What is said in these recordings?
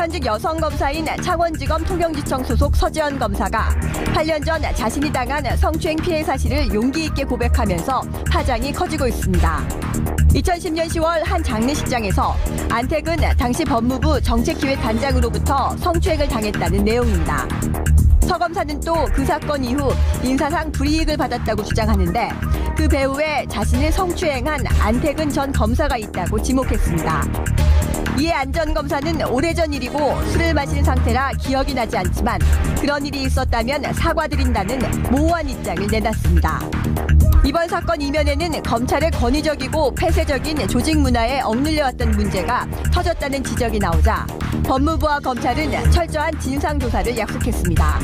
현직 여성 검사인 창원지검 통영지청 소속 서지연 검사가 8년 전 자신이 당한 성추행 피해 사실을 용기 있게 고백하면서 파장이 커지고 있습니다. 2010년 10월 한 장례식장에서 안택은 당시 법무부 정책기획단장으로부터 성추행을 당했다는 내용입니다. 서 검사는 또 그 사건 이후 인사상 불이익을 받았다고 주장하는데 그 배후에 자신을 성추행한 안택은 전 검사가 있다고 지목했습니다. 이에 안 전 검사는 오래전 일이고 술을 마신 상태라 기억이 나지 않지만 그런 일이 있었다면 사과드린다는 모호한 입장을 내놨습니다. 이번 사건 이면에는 검찰의 권위적이고 폐쇄적인 조직 문화에 억눌려왔던 문제가 터졌다는 지적이 나오자 법무부와 검찰은 철저한 진상조사를 약속했습니다.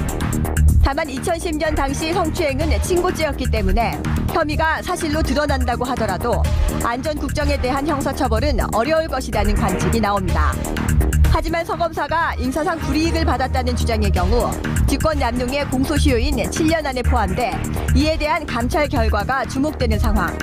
다만 2010년 당시 성추행은 친고죄였기 때문에 혐의가 사실로 드러난다고 하더라도 안 전 국정에 대한 형사처벌은 어려울 것이라는 관측이 나옵니다. 하지만 서 검사가 인사상 불이익을 받았다는 주장의 경우 직권남용의 공소시효인 7년 안에 포함돼 이에 대한 감찰 결과가 주목되는 상황.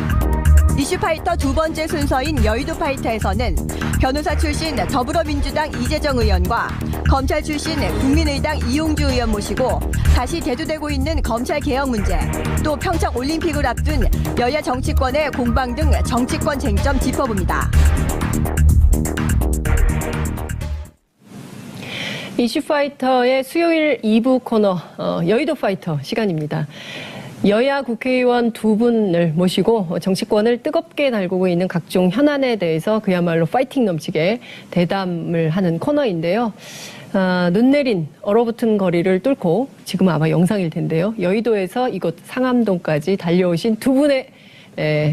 이슈파이터 두 번째 순서인 여의도 파이터에서는 변호사 출신 더불어민주당 이재정 의원과 검찰 출신 국민의당 이용주 의원 모시고 다시 대두되고 있는 검찰 개혁 문제, 또 평창 올림픽을 앞둔 여야 정치권의 공방 등 정치권 쟁점 짚어봅니다. 이슈파이터의 수요일 2부 코너 여의도 파이터 시간입니다. 여야 국회의원 두 분을 모시고 정치권을 뜨겁게 달구고 있는 각종 현안에 대해서 그야말로 파이팅 넘치게 대담을 하는 코너인데요. 눈 내린 얼어붙은 거리를 뚫고 지금은 아마 영상일 텐데요. 여의도에서 이곳 상암동까지 달려오신 두 분의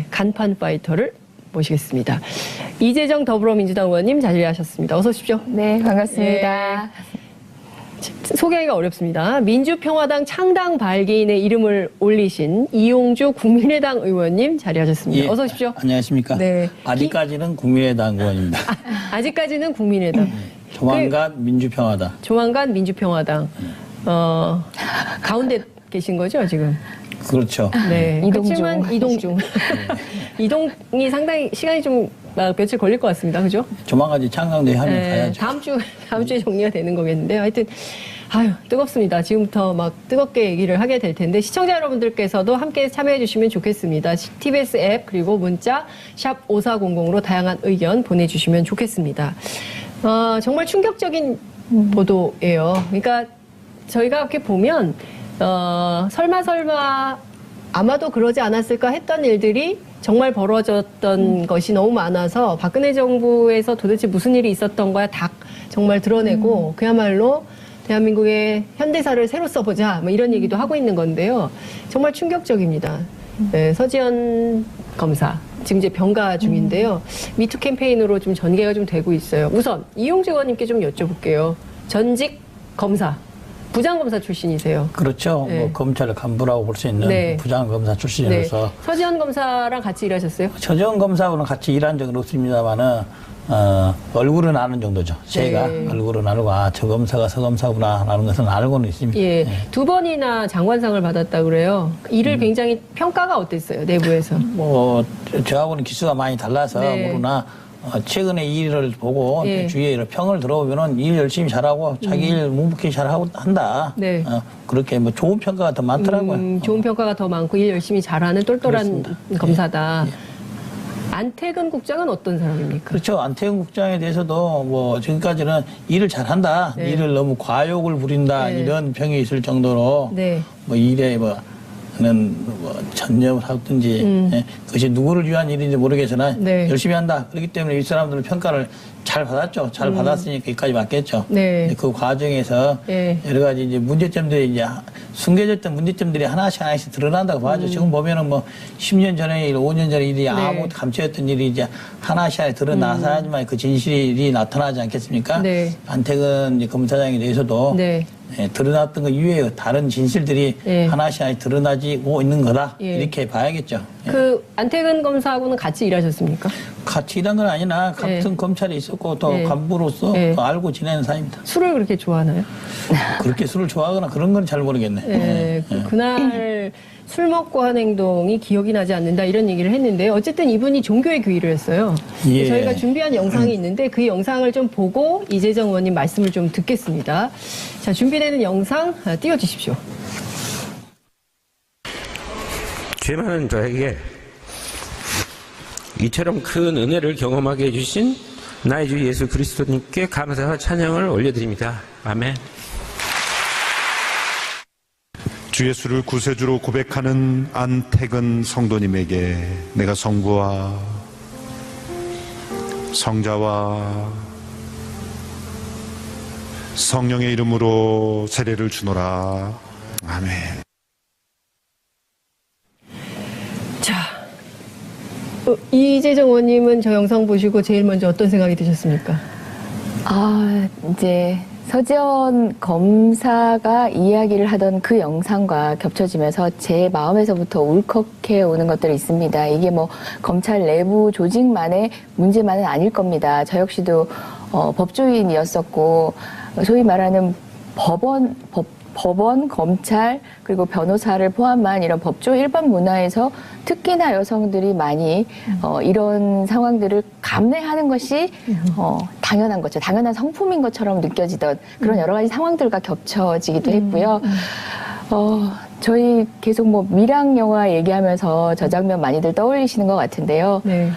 간판 파이터를 모시겠습니다. 이재정 더불어민주당 의원님 자리하셨습니다. 어서 오십시오. 네, 반갑습니다. 소개하기가 어렵습니다. 민주평화당 창당 발기인의 이름을 올리신 이용주 국민의당 의원님 자리하셨습니다. 예, 어서 오십시오. 안녕하십니까. 네. 아직까지는 국민의당 의원입니다. 아직까지는 국민의당. 조만간 민주평화당. 조만간 민주평화당. 가운데 계신 거죠, 지금? 그렇죠. 네. 이동 중. 그렇지만 이동 중. 이동이 상당히 시간이 좀 며칠 걸릴 것 같습니다. 그죠? 조만간 이제 창당대회 하면 가야죠. 다음 주에 정리가 되는 거겠는데요. 하여튼, 뜨겁습니다. 지금부터 막 뜨겁게 얘기를 하게 될 텐데, 시청자 여러분들께서도 함께 참여해 주시면 좋겠습니다. TBS 앱, 그리고 문자, 샵 5400으로 다양한 의견 보내주시면 좋겠습니다. 정말 충격적인 보도예요. 그러니까, 저희가 이렇게 보면, 설마, 아마도 그러지 않았을까 했던 일들이 정말 벌어졌던 것이 너무 많아서 박근혜 정부에서 도대체 무슨 일이 있었던 거야 다 정말 드러내고 그야말로 대한민국의 현대사를 새로 써보자 뭐 이런 얘기도 하고 있는 건데요. 정말 충격적입니다. 네, 서지연 검사 지금 이제 병가 중인데요. 미투 캠페인으로 좀 전개가 좀 되고 있어요. 우선 이용주 의원님께 좀 여쭤볼게요. 전직 검사. 부장검사 출신이세요. 그렇죠. 네. 뭐 검찰 간부라고 볼 수 있는 네. 부장검사 출신으로서. 네. 서지연 검사랑 같이 일하셨어요? 서지연 검사하고는 같이 일한 적은 없습니다만은 얼굴은 아는 정도죠. 제가 네. 얼굴은 알고 저 검사가 서 검사구나라는 것은 알고는 있습니다. 예, 네. 두 번이나 장관상을 받았다 그래요. 일을 굉장히 평가가 어땠어요, 내부에서? 뭐 저하고는 기수가 많이 달라서 네. 모르나 최근에 이 일을 보고 예. 주위에 평을 들어보면은 일 열심히 잘하고 자기 일 묵묵히 잘하고 한다. 네. 그렇게 뭐 좋은 평가가 더 많더라고요. 좋은 평가가 더 많고 일 열심히 잘하는 똘똘한 그렇습니다. 검사다. 예. 안태근 국장은 어떤 사람입니까? 그렇죠. 안태근 국장에 대해서도 뭐 지금까지는 일을 잘한다. 네. 일을 너무 과욕을 부린다. 네. 이런 평이 있을 정도로 네. 뭐 일에 는 전념을 하든지 예, 그것이 누구를 위한 일인지 모르겠으나 네. 열심히 한다. 그렇기 때문에 이 사람들은 평가를 잘 받았죠. 잘 받았으니까 여기까지 맞겠죠. 네. 그 과정에서 네. 여러 가지 이제 문제점들이 이제 숨겨졌던 문제점들이 하나씩 드러난다고 봐야죠. 지금 보면은 뭐 10년 전의 일, 5년 전의 일이 아무것도 감춰졌던 일이 이제 하나씩 드러나서야지만 그 진실이 나타나지 않겠습니까? 네. 안태근 이제 검사장에 대해서도 네. 예, 드러났던 것 이외에 다른 진실들이 예. 하나씩 드러나지고 있는 거다. 예. 이렇게 봐야겠죠. 예. 그 안태근 검사하고는 같이 일하셨습니까? 같이 일한 건 아니나 같은 검찰에 있었고 또 간부로서 또 알고 지내는 사이입니다. 술을 그렇게 좋아하나요? 그렇게 술을 좋아하거나 그런 건 잘 모르겠네. 그날 술 먹고 한 행동이 기억이 나지 않는다 이런 얘기를 했는데 어쨌든 이분이 종교에 귀의를 했어요. 예. 저희가 준비한 영상이 있는데 그 영상을 좀 보고 이재정 의원님 말씀을 좀 듣겠습니다. 자, 준비되는 영상 띄워주십시오. 죄 많은 저에게 이처럼 큰 은혜를 경험하게 해주신 나의 주 예수 그리스도님께 감사와 찬양을 올려드립니다. 아멘. 주 예수를 구세주로 고백하는 안택은 성도님에게 내가 성부와 성자와 성령의 이름으로 세례를 주노라. 아멘. 자, 이재정 의원님은 저 영상 보시고 제일 먼저 어떤 생각이 드셨습니까? 이제 서지현 검사가 이야기를 하던 그 영상과 겹쳐지면서 제 마음에서부터 울컥해 오는 것들이 있습니다. 이게 뭐 검찰 내부 조직만의 문제만은 아닐 겁니다. 저 역시도 법조인이었었고 소위 말하는 법원, 검찰, 그리고 변호사를 포함한 이런 법조 일반 문화에서 특히나 여성들이 많이 이런 상황들을 감내하는 것이 당연한 거죠. 당연한 성품인 것처럼 느껴지던 그런 여러 가지 상황들과 겹쳐지기도 했고요. 저희 계속 뭐 미랑 영화 얘기하면서 저 장면 많이들 떠올리시는 것 같은데요. 네.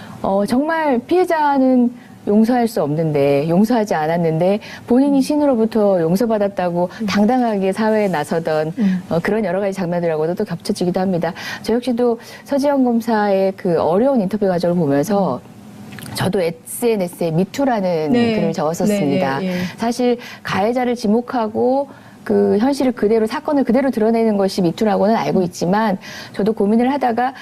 정말 피해자는 용서할 수 없는데, 용서하지 않았는데 본인이 신으로부터 용서받았다고 당당하게 사회에 나서던 그런 여러 가지 장면들하고도 또 겹쳐지기도 합니다. 저 역시도 서지현 검사의 그 어려운 인터뷰 과정을 보면서 저도 SNS에 미투라는 글을 적었었습니다. 사실 가해자를 지목하고 그 현실을 그대로, 사건을 그대로 드러내는 것이 미투라고는 알고 있지만 저도 고민을 하다가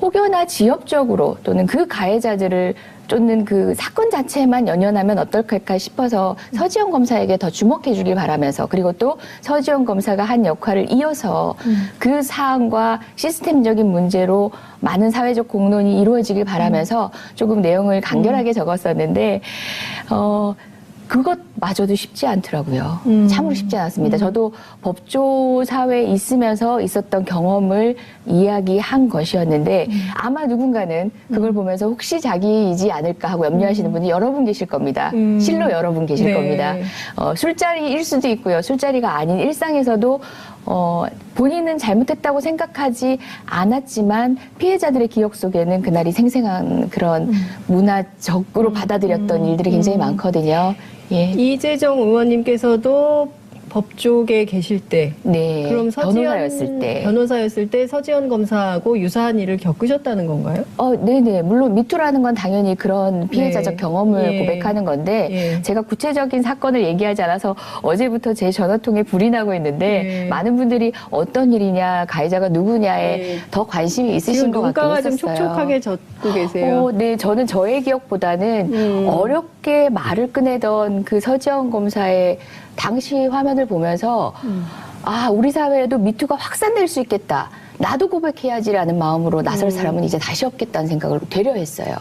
혹여나 지엽적으로 또는 그 가해자들을 쫓는 그 사건 자체만 연연하면 어떨까 싶어서 서지현 검사에게 더 주목해 주길 바라면서, 그리고 또 서지현 검사가 한 역할을 이어서 그 사안과 시스템적인 문제로 많은 사회적 공론이 이루어지길 바라면서 조금 내용을 간결하게 적었었는데 그것마저도 쉽지 않더라고요. 참으로 쉽지 않았습니다. 저도 법조 사회에 있으면서 있었던 경험을 이야기한 것이었는데 아마 누군가는 그걸 보면서 혹시 자기이지 않을까 하고 염려하시는 분이 여러 분 계실 겁니다. 실로 여러 분 계실 겁니다. 술자리일 수도 있고요. 술자리가 아닌 일상에서도 본인은 잘못했다고 생각하지 않았지만 피해자들의 기억 속에는 그날이 생생한 그런 문화적으로 받아들였던 일들이 굉장히 많거든요. 예. 이재정 의원님께서도 법조계에 계실 때, 그럼 변호사였을 때 서지현 검사하고 유사한 일을 겪으셨다는 건가요? 네네. 물론 미투라는 건 당연히 그런 피해자적 경험을 고백하는 건데 제가 구체적인 사건을 얘기하지 않아서 어제부터 제 전화통에 불이 나고 있는데 많은 분들이 어떤 일이냐, 가해자가 누구냐에 더 관심이 있으신 것 같긴 했었어요. 눈가가 좀 촉촉하게 젖고 계세요. 네, 저는 저의 기억보다는 어렵게 말을 꺼내던 그 서지현 검사의 당시 화면을 보면서 우리 사회에도 미투가 확산될 수 있겠다. 나도 고백해야지라는 마음으로 나설 사람은 이제 다시 없겠다는 생각을 되려 했어요.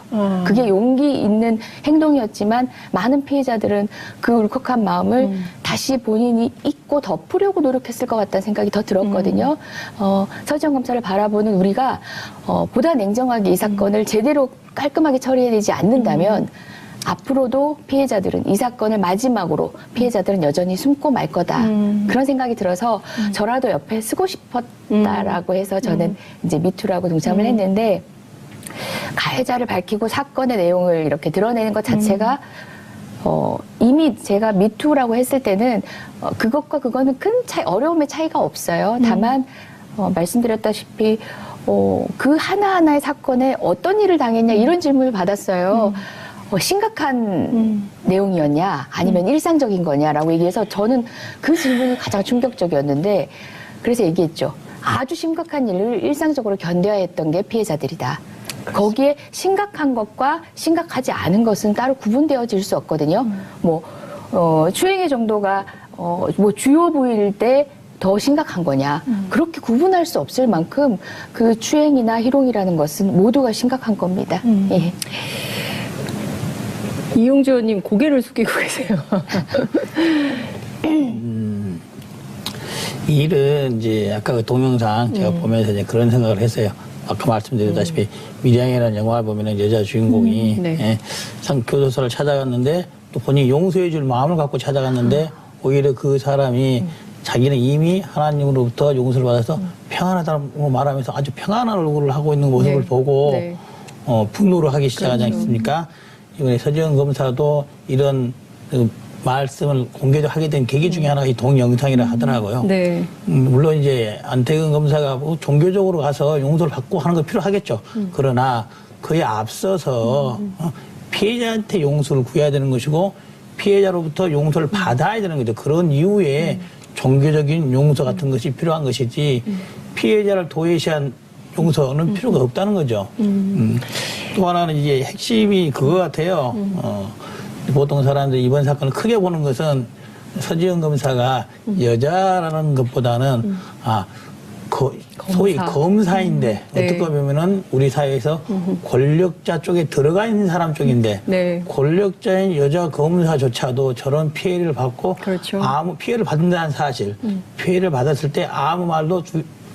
그게 용기 있는 행동이었지만 많은 피해자들은 그 울컥한 마음을 다시 본인이 잊고 덮으려고 노력했을 것 같다는 생각이 더 들었거든요. 서지현 검사를 바라보는 우리가 보다 냉정하게 이 사건을 제대로 깔끔하게 처리해내지 않는다면 앞으로도 피해자들은 이 사건을 마지막으로 피해자들은 여전히 숨고 말 거다. 그런 생각이 들어서 저라도 옆에 쓰고 싶었다라고 해서 저는 이제 미투라고 동참을 했는데 가해자를 밝히고 사건의 내용을 이렇게 드러내는 것 자체가 이미 제가 미투라고 했을 때는 그것과 그거는 큰 차이, 어려움의 차이가 없어요. 다만 말씀드렸다시피 그 하나하나의 사건에 어떤 일을 당했냐 이런 질문을 받았어요. 심각한 내용이었냐 아니면 일상적인 거냐라고 얘기해서 저는 그 질문이 가장 충격적이었는데 그래서 얘기했죠. 아주 심각한 일을 일상적으로 견뎌야 했던 게 피해자들이다. 거기에 심각한 것과 심각하지 않은 것은 따로 구분되어질 수 없거든요. 추행의 정도가 주요 부위일 때 더 심각한 거냐. 그렇게 구분할 수 없을 만큼 그 추행이나 희롱이라는 것은 모두가 심각한 겁니다. 예. 이용주 의원님 고개를 숙이고 계세요. 이 일은 이제 아까 그 동영상 제가 보면서 이제 그런 생각을 했어요. 아까 말씀드렸다시피 미량이라는 영화를 보면은 여자 주인공이 네. 예, 교도소를 찾아갔는데 또 본인이 용서해 줄 마음을 갖고 찾아갔는데 오히려 그 사람이 자기는 이미 하나님으로부터 용서를 받아서 평안하다고 말하면서 아주 평안한 얼굴을 하고 있는 모습을 네. 보고 네. 분노를 하기 시작하지 않습니까? 이번에 서지현 검사도 이런 그 말씀을 공개적으로 하게 된 계기 중에 하나가 이 동영상이라 하더라고요. 네. 물론 이제 안태근 검사가 뭐 종교적으로 가서 용서를 받고 하는 거 필요하겠죠. 그러나 그에 앞서서 피해자한테 용서를 구해야 되는 것이고 피해자로부터 용서를 받아야 되는 거죠. 그런 이후에 종교적인 용서 같은 것이 필요한 것이지 피해자를 도외시한 용서는 필요가 없다는 거죠. 또 하나는 이제 핵심이 그거 같아요. 보통 사람들이 이번 사건을 크게 보는 것은 서지현 검사가 여자라는 것보다는 소위 검사인데 네. 어떻게 보면은 우리 사회에서 권력자 쪽에 들어가 있는 사람 쪽인데 네. 권력자인 여자 검사조차도 저런 피해를 받고 그렇죠. 아무 피해를 받는다는 사실, 피해를 받았을 때 아무 말도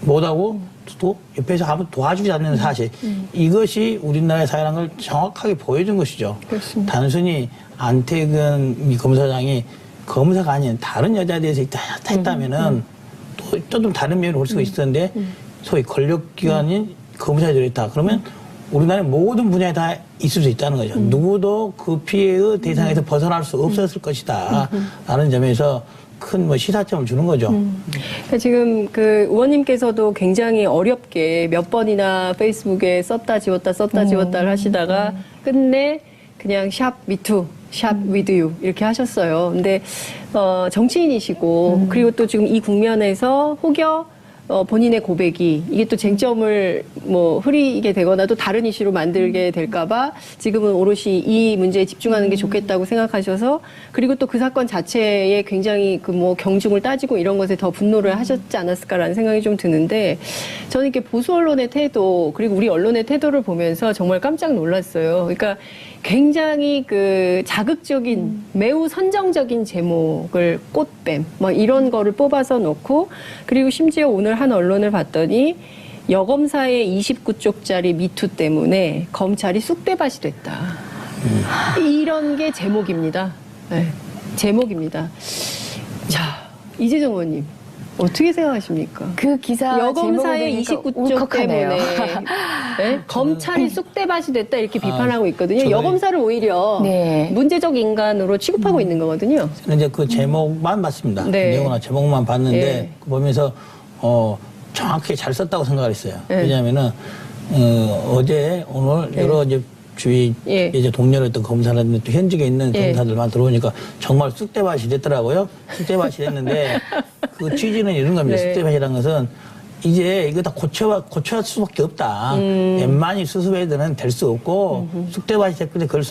못하고 또 옆에서 아무 도와주지 않는 사실, 이것이 우리나라의 사회라는 걸 정확하게 보여준 것이죠. 그렇습니다. 단순히 안태근 이 검사장이 검사가 아닌 다른 여자에 대해서 했다면은 또 좀 다른 면을 볼 수가 있었는데 소위 권력기관인 검사들이 있다. 그러면 우리나라의 모든 분야에 다 있을 수 있다는 거죠. 누구도 그 피해의 대상에서 벗어날 수 없었을 것이다. 라는 점에서 큰 뭐 시사점을 주는 거죠. 그러니까 지금 그 의원님께서도 굉장히 어렵게 몇 번이나 페이스북에 썼다 지웠다를 하시다가 끝내 그냥 샵 미투, 샵 위드 유 이렇게 하셨어요. 근데 정치인이시고 그리고 또 지금 이 국면에서 혹여 본인의 고백이 이게 또 쟁점을 뭐 흐리게 되거나 또 다른 이슈로 만들게 될까봐 지금은 오롯이 이 문제에 집중하는 게 좋겠다고 생각하셔서 그리고 또 그 사건 자체에 굉장히 그 뭐 경중을 따지고 이런 것에 더 분노를 하셨지 않았을까라는 생각이 좀 드는데 저는 이렇게 보수 언론의 태도 그리고 우리 언론의 태도를 보면서 정말 깜짝 놀랐어요. 그러니까 굉장히 그 자극적인 매우 선정적인 제목을 꽃뱀 뭐 이런 거를 뽑아서 놓고 그리고 심지어 오늘 한 언론을 봤더니 여검사의 29쪽짜리 미투 때문에 검찰이 쑥대밭이 됐다. 이런 게 제목입니다. 네, 제목입니다. 자, 이재정 의원님. 어떻게 생각하십니까? 그 기사 여검사의 제목을 29쪽 울컥하네요. 때문에 네? 검찰이 쑥대밭이 됐다 이렇게 비판하고 있거든요. 저는- 여검사를 오히려 네. 문제적 인간으로 취급하고 있는 거거든요. 저는 이제 그 제목만 봤습니다. 네. 내용이나 제목만 봤는데 예. 그거 보면서 정확히 잘 썼다고 생각을 했어요. 예. 왜냐하면은 어제 오늘 여러 이제 주위 예. 이제 동료였던 검사라든지 또 현직에 있는 예. 검사들만 들어오니까 정말 쑥대밭이 됐더라고요. 쑥대밭이 됐는데 그 취지는 이런 겁니다. 네. 쑥대밭이라는 것은 이제 이거 다 고쳐할 수밖에 없다. 웬만히 수습해서는 될 수 없고 쑥대밭이 됐는데 그걸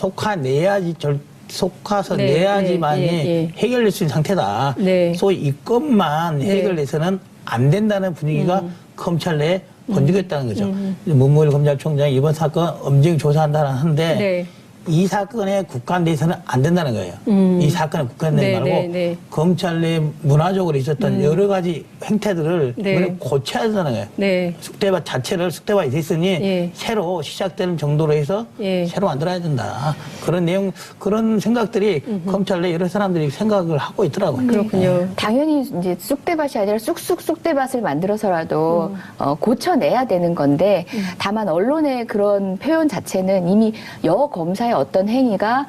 속아서 네, 내야지만이 네, 예. 해결될 수 있는 상태다. 네. 소위 이것만 해결해서는 안 된다는 분위기가 검찰 내에 번지고 있다는 거죠. 문무일 검찰총장이 이번 사건 엄정히 조사한다는 하는데 네. 이 사건에 국한돼서는 안 된다는 거예요. 이 사건에 국한되지 네, 말고 네, 네. 검찰 내 문화적으로 있었던 여러 가지 행태들을 네. 이번에 고쳐야 된다는 거예요. 네. 쑥대밭 자체를 쑥대밭이 됐으니 예. 새로 시작되는 정도로 해서 예. 새로 만들어야 된다. 그런 내용, 그런 생각들이 검찰 내 여러 사람들이 생각을 하고 있더라고요. 그렇군요. 당연히 이제 쑥대밭이 아니라 쑥쑥쑥대밭을 만들어서라도 고쳐내야 되는 건데 다만 언론의 그런 표현 자체는 이미 여 검사의 어떤 행위가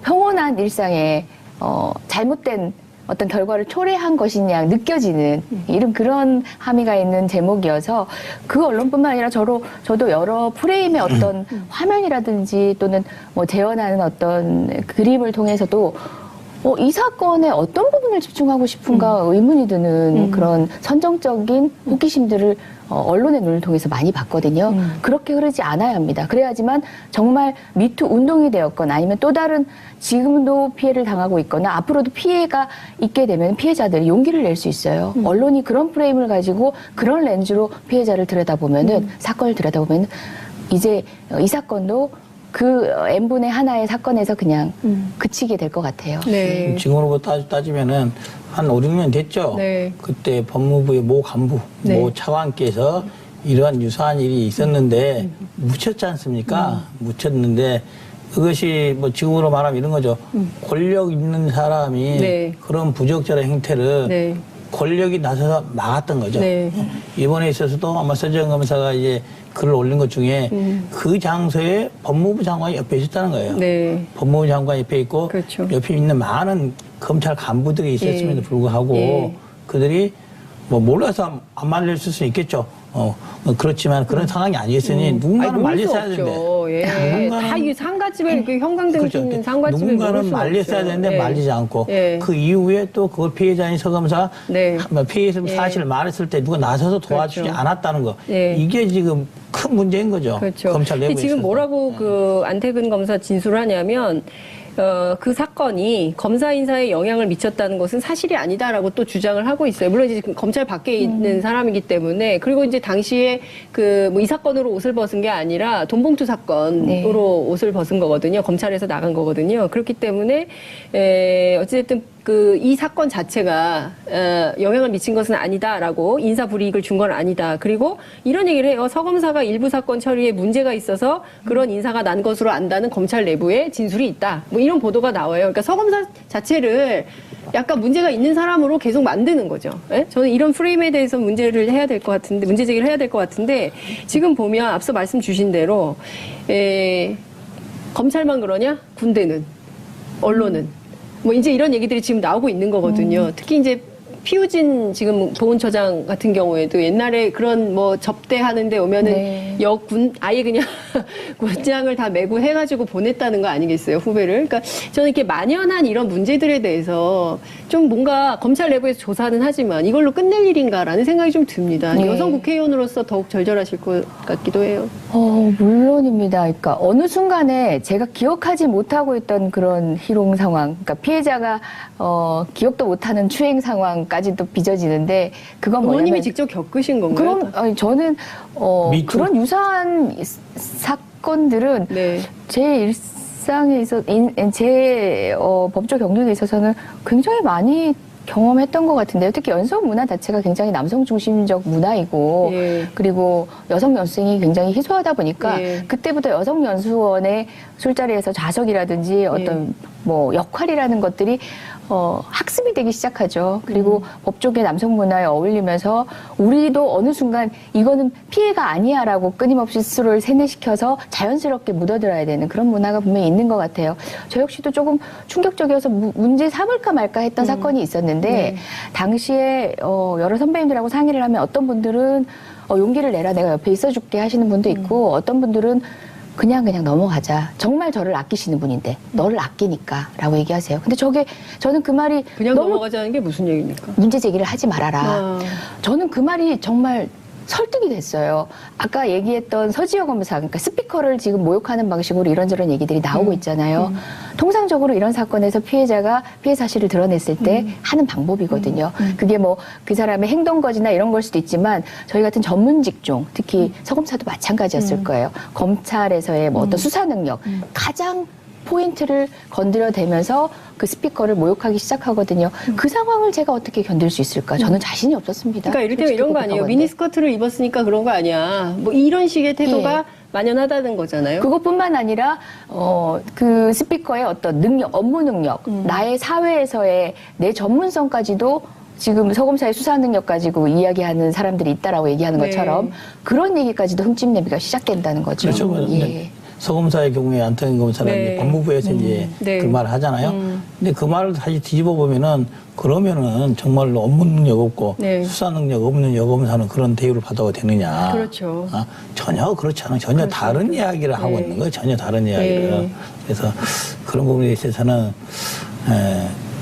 평온한 일상에 잘못된 어떤 결과를 초래한 것이냐 느껴지는 이런 그런 함의가 있는 제목이어서 그 언론뿐만 아니라 저도 여러 프레임의 어떤 화면이라든지 또는 뭐 재현하는 어떤 그림을 통해서도 이 사건의 어떤 부분을 집중하고 싶은가 의문이 드는 그런 선정적인 호기심들을 언론의 눈을 통해서 많이 봤거든요. 그렇게 흐르지 않아야 합니다. 그래야지만 정말 미투 운동이 되었거나 아니면 또 다른 지금도 피해를 당하고 있거나 앞으로도 피해가 있게 되면 피해자들이 용기를 낼 수 있어요. 언론이 그런 프레임을 가지고 그런 렌즈로 피해자를 들여다보면은 사건을 들여다보면 이제 이 사건도 그 n분의 하나의 사건에서 그냥 그치게 될 것 같아요. 네. 지금으로 따지면은 한 5, 6년 됐죠. 네. 그때 법무부의 모 간부, 네. 모 차관께서 이러한 유사한 일이 있었는데 묻혔지 않습니까? 묻혔는데 그것이 뭐 지금으로 말하면 이런 거죠. 권력 있는 사람이 네. 그런 부적절한 행태를 네. 권력이 나서서 막았던 거죠. 네. 이번에 있어서도 아마 서지현 검사가 이제 글을 올린 것 중에 그 장소에 법무부 장관이 옆에 있었다는 거예요. 네. 법무부 장관이 옆에 있고 그렇죠. 옆에 있는 많은 검찰 간부들이 있었음에도 예. 불구하고 예. 그들이 뭐 몰라서 안 말릴 수 있겠죠. 그렇지만 그런 상황이 아니었으니 누군가는 말렸어야 되는데. 예. 다 이 상가집에 이렇게 형광등 그렇죠. 있는 상가집에 누군가는 말렸어야 되는데 예. 말리지 않고 예. 그 이후에 또 그걸 피해자인 서검사 네. 피해 예. 사실을 말했을 때 누가 나서서 도와주지 그렇죠. 않았다는 거. 예. 이게 지금 큰 문제인 거죠. 그렇죠. 검찰 근데 내부에 지금 있어서. 뭐라고 그 안태근 검사 진술하냐면 그 사건이 검사 인사에 영향을 미쳤다는 것은 사실이 아니다라고 또 주장을 하고 있어요. 물론 이제 검찰 밖에 있는 사람이기 때문에 그리고 이제 당시에 그 뭐 이 사건으로 옷을 벗은 게 아니라 돈봉투 사건으로 네. 옷을 벗은 거거든요. 검찰에서 나간 거거든요. 그렇기 때문에 어찌됐든 그 이 사건 자체가 영향을 미친 것은 아니다라고 인사 불이익을 준 건 아니다. 그리고 이런 얘기를 해요. 서 검사가 일부 사건 처리에 문제가 있어서 그런 인사가 난 것으로 안다는 검찰 내부에 진술이 있다. 뭐 이런 보도가 나와요. 그러니까 서 검사 자체를 약간 문제가 있는 사람으로 계속 만드는 거죠. 예? 저는 이런 프레임에 대해서 문제를 해야 될 것 같은데, 문제 제기를 해야 될 것 같은데, 지금 보면 앞서 말씀 주신 대로, 검찰만 그러냐? 군대는, 언론은. 뭐 이제 이런 얘기들이 지금 나오고 있는 거거든요. 특히 이제 피우진 지금 보훈처장 같은 경우에도 옛날에 그런 뭐 접대하는데 오면은 네. 여군 아예 그냥 군장을 다 메고 해가지고 보냈다는 거 아니겠어요, 후배를? 그러니까 저는 이렇게 만연한 이런 문제들에 대해서 좀 뭔가 검찰 내부에서 조사는 하지만 이걸로 끝낼 일인가라는 생각이 좀 듭니다. 네. 여성 국회의원으로서 더욱 절절하실 것 같기도 해요. 물론입니다. 그러니까 어느 순간에 제가 기억하지 못하고 있던 그런 희롱 상황, 그러니까 피해자가 기억도 못하는 추행 상황까지도 빚어지는데 그건 뭐냐면 의원님이 직접 겪으신 건가요? 그럼 저는 미투? 그런 유사한 사건들은 네. 제 일상에 있어 제 법조 경력에 있어서는 굉장히 많이 경험했던 것 같은데요. 특히 연수원 문화 자체가 굉장히 남성 중심적 문화이고 예. 그리고 여성 연수생이 굉장히 희소하다 보니까 예. 그때부터 여성 연수원의 술자리에서 좌석이라든지 어떤 뭐 역할이라는 것들이 학습이 되기 시작하죠. 그리고 법조계 남성 문화에 어울리면서 우리도 어느 순간 이거는 피해가 아니야라고 끊임없이 스스로를 세뇌시켜서 자연스럽게 묻어들어야 되는 그런 문화가 분명히 있는 것 같아요. 저 역시도 조금 충격적이어서 문제 삼을까 말까 했던 사건이 있었는데 네. 당시에 여러 선배님들하고 상의를 하면 어떤 분들은 용기를 내라 내가 옆에 있어줄게 하시는 분도 있고 어떤 분들은 그냥 넘어가자. 정말 저를 아끼시는 분인데 너를 아끼니까 라고 얘기하세요. 근데 저는 그 말이 그냥 너무 넘어가자는 게 무슨 얘기입니까? 문제 제기를 하지 말아라. 아. 저는 그 말이 정말 설득이 됐어요. 아까 얘기했던 서지현 검사, 그러니까 스피커를 지금 모욕하는 방식으로 이런저런 얘기들이 나오고 있잖아요. 통상적으로 이런 사건에서 피해자가 피해 사실을 드러냈을 때 하는 방법이거든요. 그게 뭐 그 사람의 행동거지나 이런 걸 수도 있지만 저희 같은 전문 직종, 특히 서검사도 마찬가지였을 거예요. 검찰에서의 뭐 어떤 수사 능력, 가장 포인트를 건드려대면서 그 스피커를 모욕하기 시작하거든요. 그 상황을 제가 어떻게 견딜 수 있을까? 저는 자신이 없었습니다. 그러니까 이를테면 이런 거 아니에요? 솔직히 미니스커트를 입었으니까 그런 거 아니야. 뭐 이런 식의 태도가 예. 만연하다는 거잖아요. 그것뿐만 아니라 그 스피커의 어떤 능력, 업무 능력, 나의 사회에서의 내 전문성까지도 지금 서검사의 수사 능력 가지고 이야기하는 사람들이 있다라고 얘기하는 네. 것처럼 그런 얘기까지도 흠집내기가 시작된다는 거죠. 그렇죠. 예. 서검사의 경우에 안태근 검사는 네. 이제 법무부에서 이제 네. 그 말을 하잖아요. 근데 그 말을 다시 뒤집어 보면은 그러면은 정말로 업무 능력 없고 네. 수사 능력 없는 여검사는 그런 대우를 받아도 되느냐? 그렇죠. 전혀 그렇지 않아요. 전혀 다른 이야기를 하고 네. 있는 거예요. 전혀 다른 이야기를. 네. 그래서 그런 부분에 있어서는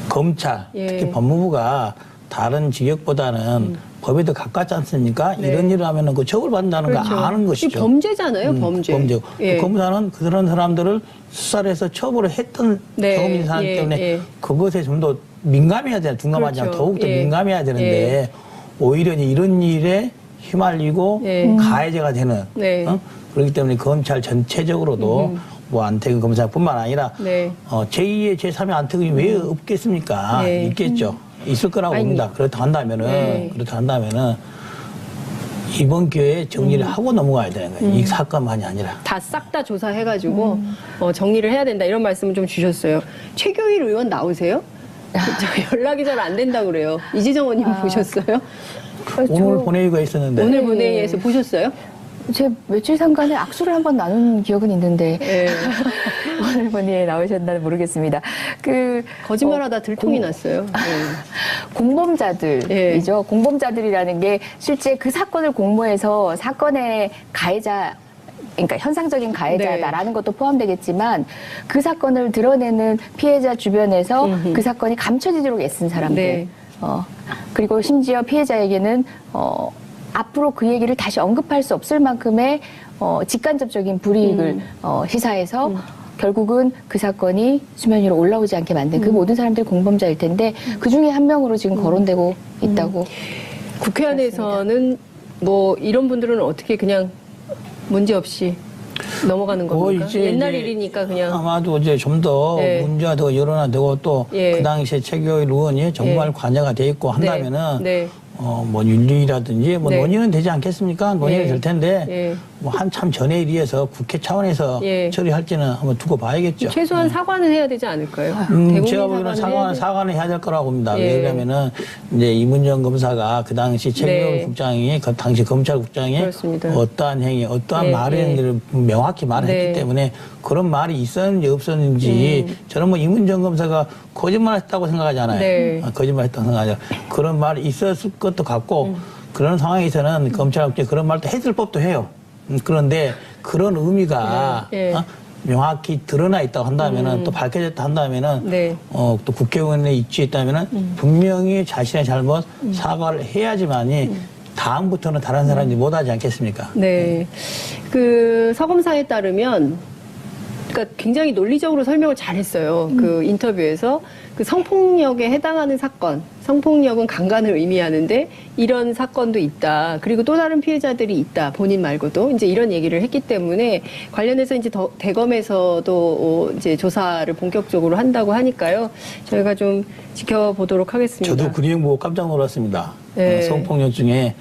검찰, 예. 특히 법무부가 다른 직역보다는 법에 더 가깝지 않습니까? 네. 이런 일을 하면은 그 처벌받는다는 그렇죠. 거 아는 이 것이죠. 범죄잖아요, 범죄. 범죄. 예. 검사는 그런 사람들을 수사를 해서 처벌을 했던 네. 경험이 있는 사람 예, 때문에 예. 그렇죠. 그것에 좀 더 민감해야 되나, 둔감하지 않고 더욱더 민감해야 되는데 오히려 이제 이런 일에 휘말리고 예. 가해자가 되는 네. 그렇기 때문에 검찰 전체적으로도 뭐 안태근 검사뿐만 아니라 네. 제2의 제3의 안태근이 왜 없겠습니까? 네. 있겠죠. 있을 거라고 아니, 봅니다. 그렇다 한다면은 이번 기회에 정리를 하고 넘어가야 되는 거예요. 이 사건만이 아니라. 다 싹 다 조사해가지고 정리를 해야 된다 이런 말씀을 좀 주셨어요. 최교일 의원 나오세요? 저 연락이 잘 안 된다고 그래요. 이재정 의원님 보셨어요? 오늘 본회의가 있었는데. 오늘 본회의에서 보셨어요? 제 며칠 상간에 악수를 한번 나눈 기억은 있는데 네. 오늘 본회의에 나오셨나 모르겠습니다. 거짓말하다 들통이 났어요. 네. 공범자들이죠. 공범자들이라는 게 실제 그 사건을 공모해서 사건의 가해자, 그러니까 현상적인 가해자다라는 것도 포함되겠지만 그 사건을 드러내는 피해자 주변에서 그 사건이 감춰지도록 애쓴 사람들. 네. 그리고 심지어 피해자에게는 앞으로 그 얘기를 다시 언급할 수 없을 만큼의 직간접적인 불이익을 시사해서 결국은 그 사건이 수면 위로 올라오지 않게 만든 그 모든 사람들이 공범자일 텐데 그 중에 한 명으로 지금 거론되고 있다고. 국회 안에서는 뭐 이런 분들은 어떻게 그냥 문제 없이 넘어가는 겁니까? 옛날 일이니까 그냥. 아마도 이제 좀 더 문제가 더 여론화되고 또 그 당시에 최교일 의원이 정말 관여가 돼 있고 한다면은 뭐 윤리라든지 뭐 논의는 되지 않겠습니까? 논의는 될 텐데 뭐 한참 전의 일이어서 국회 차원에서 처리할지는 한번 두고 봐야겠죠. 최소한 사과는 해야 되지 않을까요? 제가 보기에는 사과는 해야 될 거라고 봅니다. 왜냐면은 이제 이문정 검사가 그 당시 최규일 국장이 그 당시 검찰국장이 그렇습니다. 어떠한 행위, 어떠한 말을 했는지를 명확히 말을 했기 때문에 그런 말이 있었는지 없었는지 저는 뭐 이문정 검사가 거짓말했다고 생각하지 않아요. 거짓말했다고 생각하지 않아요. 그런 말이 있었을 것도 같고 그런 상황에서는 검찰국장이 그런 말도 했을 법도 해요. 그런데 그런 의미가 명확히 드러나 있다고 한다면은 또 밝혀졌다 한다면은 또 국회의원의 입지했다면은 분명히 자신의 잘못 사과를 해야지만이 다음부터는 다른 사람이 못하지 않겠습니까? 네. 그 서검사에 따르면 그러니까 굉장히 논리적으로 설명을 잘했어요. 그 인터뷰에서 그 성폭력에 해당하는 사건, 성폭력은 강간을 의미하는데 이런 사건도 있다. 그리고 또 다른 피해자들이 있다. 본인 말고도 이제 이런 얘기를 했기 때문에 관련해서 이제 더 대검에서도 이제 조사를 본격적으로 한다고 하니까요. 저희가 좀 지켜보도록 하겠습니다. 저도 그 내용 보고 깜짝 놀랐습니다. 성폭력 중에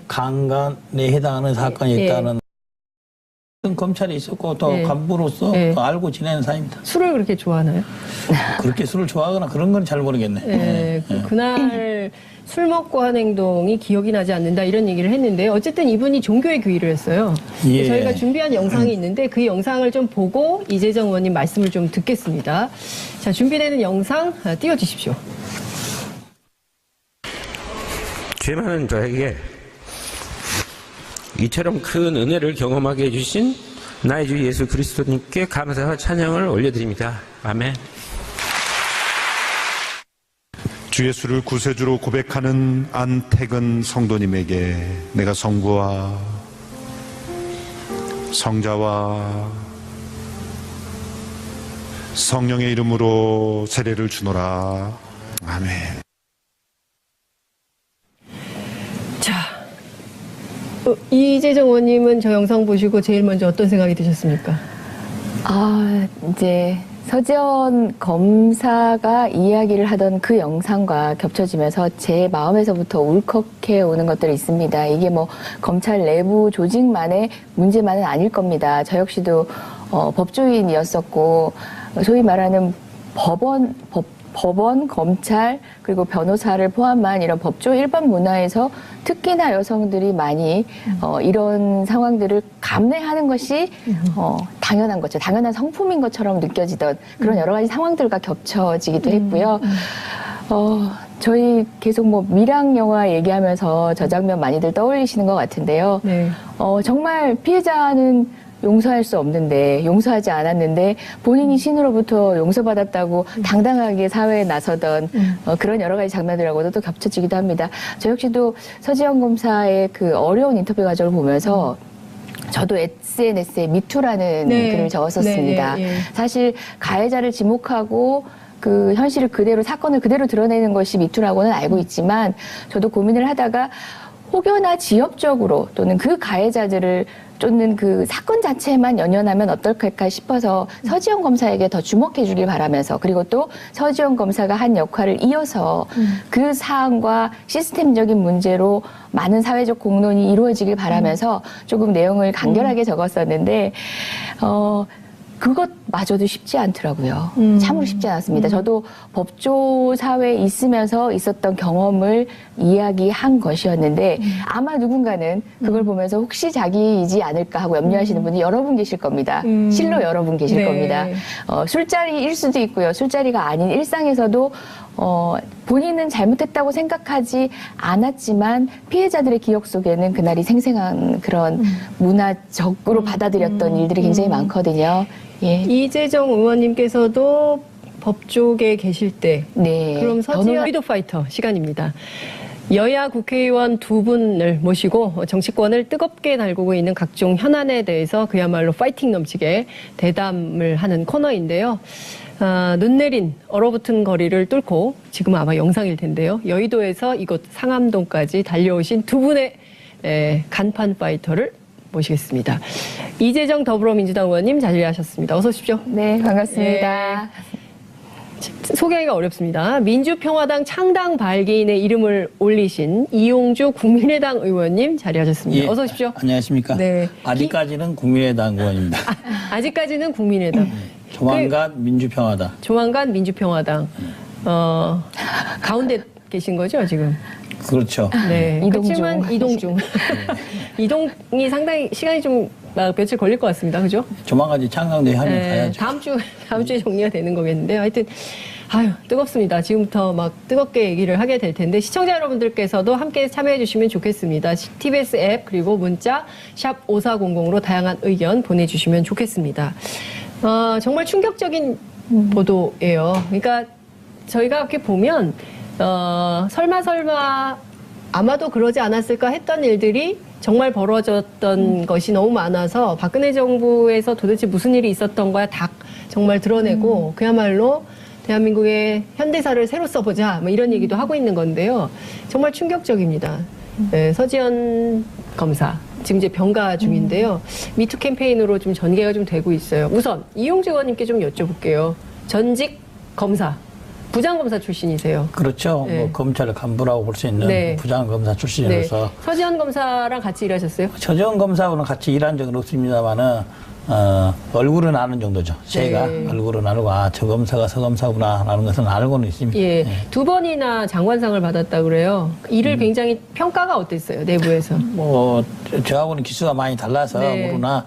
강간에 해당하는 사건이 있다는. 검찰이 있었고 또 간부로서 또 알고 지내는 사이입니다. 술을 그렇게 좋아하나요? 그렇게 술을 좋아하거나 그런 건 잘 모르겠네. 그날 술 먹고 한 행동이 기억이 나지 않는다 이런 얘기를 했는데 어쨌든 이분이 종교에 귀의를 했어요. 저희가 준비한 영상이 있는데 그 영상을 좀 보고 이재정 의원님 말씀을 좀 듣겠습니다. 자, 준비되는 영상 띄워주십시오. 죄 많은 저에게 이처럼 큰 은혜를 경험하게 해주신 나의 주 예수 그리스도님께 감사와 찬양을 올려드립니다. 아멘. 주 예수를 구세주로 고백하는 안태근 성도님에게 내가 성부와 성자와 성령의 이름으로 세례를 주노라. 아멘. 이재정 의원님은 저 영상 보시고 제일 먼저 어떤 생각이 드셨습니까? 이제 서지현 검사가 이야기를 하던 그 영상과 겹쳐지면서 제 마음에서부터 울컥해 오는 것들이 있습니다. 이게 뭐 검찰 내부 조직만의 문제만은 아닐 겁니다. 저 역시도 법조인이었었고 소위 말하는 법원, 검찰, 그리고 변호사를 포함한 이런 법조 일반 문화에서 특히나 여성들이 많이 이런 상황들을 감내하는 것이 당연한 거죠. 당연한 성품인 것처럼 느껴지던 그런 여러 가지 상황들과 겹쳐지기도 했고요. 저희 계속 뭐 미랑 영화 얘기하면서 저 장면 많이들 떠올리시는 것 같은데요. 정말 피해자는 용서할 수 없는데, 용서하지 않았는데 본인이 신으로부터 용서받았다고 당당하게 사회에 나서던 그런 여러 가지 장면들하고도 또 겹쳐지기도 합니다. 저 역시도 서지현 검사의 그 어려운 인터뷰 과정을 보면서 저도 SNS에 미투라는 글을 적었었습니다. 사실 가해자를 지목하고 그 현실을 그대로, 사건을 그대로 드러내는 것이 미투라고는 알고 있지만 저도 고민을 하다가 혹여나 지역적으로 또는 그 가해자들을 또는 그 사건 자체만 연연하면 어떨까 싶어서 서지현 검사에게 더 주목해 주길 바라면서, 그리고 또 서지현 검사가 한 역할을 이어서 그 사안과 시스템적인 문제로 많은 사회적 공론이 이루어지길 바라면서 조금 내용을 간결하게 적었었는데 그것마저도 쉽지 않더라고요. 참으로 쉽지 않았습니다. 저도 법조 사회에 있으면서 있었던 경험을 이야기한 것이었는데 아마 누군가는 그걸 보면서 혹시 자기이지 않을까 하고 염려하시는 분이 여러분 계실 겁니다. 실로 여러분 계실 네. 겁니다. 술자리일 수도 있고요. 술자리가 아닌 일상에서도 본인은 잘못했다고 생각하지 않았지만 피해자들의 기억 속에는 그날이 생생한 그런 문화적으로 받아들였던 일들이 굉장히 많거든요. 예. 이재정 의원님께서도 법조계에 계실 때 네. 그럼 서지현 여의도 파이터 시간입니다. 여야 국회의원 두 분을 모시고 정치권을 뜨겁게 달구고 있는 각종 현안에 대해서 그야말로 파이팅 넘치게 대담을 하는 코너인데요. 눈 내린 얼어붙은 거리를 뚫고 지금 아마 영상일 텐데요. 여의도에서 이곳 상암동까지 달려오신 두 분의 간판 파이터를 모시겠습니다. 이재정 더불어민주당 의원님 자리하셨습니다. 어서 오십시오. 네, 반갑습니다. 소개하기가 어렵습니다. 민주평화당 창당 발기인의 이름을 올리신 이용주 국민의당 의원님 자리하셨습니다. 예, 어서 오십시오. 안녕하십니까. 네. 아직까지는 국민의당 의원입니다. 아직까지는 국민의당. 조만간 민주평화당. 조만간 민주평화당. 가운데 계신 거죠, 지금? 그렇죠. 네. 이동 중. 그렇지만 이동 중. 이동이 상당히 시간이 좀 며칠 걸릴 것 같습니다. 그죠? 조만간 이제 창당대회 하면 가야죠. 다음 주에 정리가 되는 거겠는데 하여튼 뜨겁습니다. 지금부터 막 뜨겁게 얘기를 하게 될 텐데 시청자 여러분들께서도 함께 참여해 주시면 좋겠습니다. TBS 앱 그리고 문자 샵 5400으로 다양한 의견 보내주시면 좋겠습니다. 정말 충격적인 보도예요. 그러니까 저희가 이렇게 보면 설마 아마도 그러지 않았을까 했던 일들이 정말 벌어졌던 것이 너무 많아서 박근혜 정부에서 도대체 무슨 일이 있었던 거야 다 정말 드러내고 그야말로 대한민국의 현대사를 새로 써보자 뭐 이런 얘기도 하고 있는 건데요. 정말 충격적입니다. 네, 서지현 검사 지금 이제 병가 중인데요. 미투 캠페인으로 좀 전개가 좀 되고 있어요. 우선 이용주 의원님께 좀 여쭤볼게요. 전직 검사. 부장검사 출신이세요. 그렇죠. 네. 뭐 검찰 간부라고 볼 수 있는 네. 부장검사 출신으로서 네. 서지현 검사랑 같이 일하셨어요? 서지현 검사하고는 같이 일한 적은 없습니다만은 얼굴은 아는 정도죠. 제가 네. 얼굴은 알고 저 검사가 서 검사구나라는 것은 알고는 있습니다. 예, 네. 2번이나 장관상을 받았다 그래요. 일을 굉장히 평가가 어땠어요, 내부에서? 뭐 저하고는 기수가 많이 달라서 네. 모르나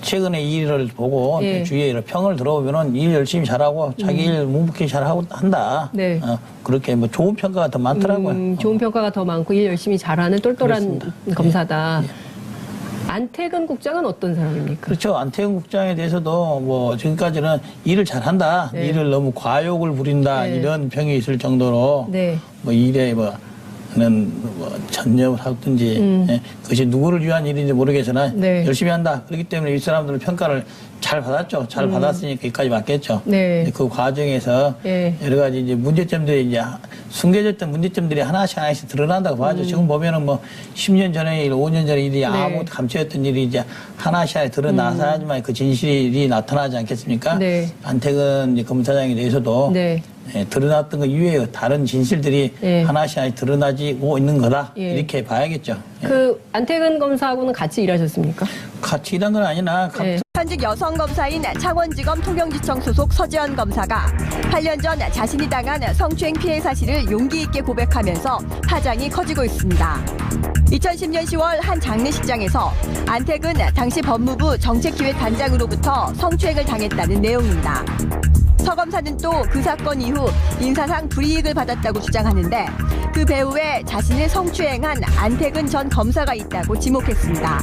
최근에 이 일을 보고 예. 주위에 이런 평을 들어보면은 일 열심히 잘하고 자기 일 묵묵히 잘하고 한다. 네. 그렇게 뭐 좋은 평가가 더 많더라고요. 좋은 평가가 더 많고 일 열심히 잘하는 똘똘한 그렇습니다. 검사다. 안태근 국장은 어떤 사람입니까? 그렇죠. 안태근 국장에 대해서도 뭐 지금까지는 일을 잘한다. 네. 일을 너무 과욕을 부린다. 네. 이런 평이 있을 정도로 네. 뭐 일에 는 전념을 하든지 그것이 누구를 위한 일인지 모르겠으나 네. 열심히 한다. 그렇기 때문에 이 사람들은 평가를 잘 받았죠. 잘 받았으니까 여기까지 맞겠죠. 네. 그 과정에서 네. 여러 가지 이제 문제점들이 이제 숨겨졌던 문제점들이 하나씩 드러난다고 봐죠. 지금 보면은 뭐 10년 전의 일, 5년 전의 일이 아무것도 감춰졌던 일이 이제 하나씩 드러나서야지만 그 진실이 나타나지 않겠습니까? 네. 안태근 이제 검사장에 대해서도 네. 드러났던 것 이외에 다른 진실들이 예. 하나씩 드러나지고 있는 거다. 예. 이렇게 봐야겠죠. 예. 그 안태근 검사하고는 같이 일하셨습니까? 같이 일한 건 아니나 네. 현직 여성 검사인 창원지검 통영지청 소속 서지현 검사가 8년 전 자신이 당한 성추행 피해 사실을 용기 있게 고백하면서 파장이 커지고 있습니다. 2010년 10월 한 장례식장에서 안택은 당시 법무부 정책기획단장으로부터 성추행을 당했다는 내용입니다. 서 검사는 또 그 사건 이후 인사상 불이익을 받았다고 주장하는데 그 배후에 자신을 성추행한 안택은 전 검사가 있다고 지목했습니다.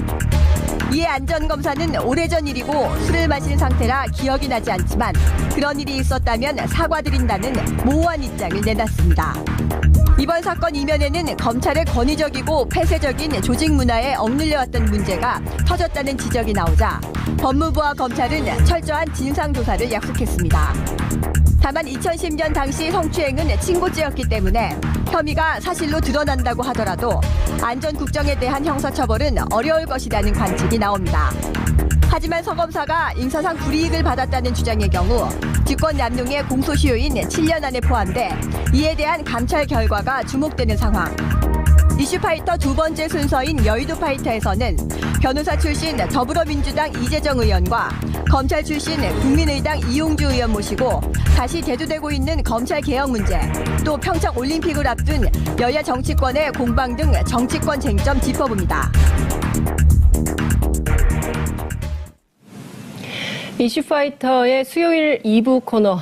이에 안 전 검사는 오래전 일이고 술을 마신 상태라 기억이 나지 않지만 그런 일이 있었다면 사과드린다는 모호한 입장을 내놨습니다. 이번 사건 이면에는 검찰의 권위적이고 폐쇄적인 조직 문화에 억눌려왔던 문제가 터졌다는 지적이 나오자 법무부와 검찰은 철저한 진상조사를 약속했습니다. 다만 2010년 당시 성추행은 친고죄였기 때문에 혐의가 사실로 드러난다고 하더라도 안전 국정에 대한 형사처벌은 어려울 것이라는 관측이 나옵니다. 하지만 서 검사가 인사상 불이익을 받았다는 주장의 경우 직권남용의 공소시효인 7년 안에 포함돼 이에 대한 감찰 결과가 주목되는 상황. 이슈파이터 두 번째 순서인 여의도 파이터에서는 변호사 출신 더불어민주당 이재정 의원과 검찰 출신 국민의당 이용주 의원 모시고 다시 대두되고 있는 검찰 개혁 문제, 또 평창 올림픽을 앞둔 여야 정치권의 공방 등 정치권 쟁점 짚어봅니다. 이슈파이터의 수요일 2부 코너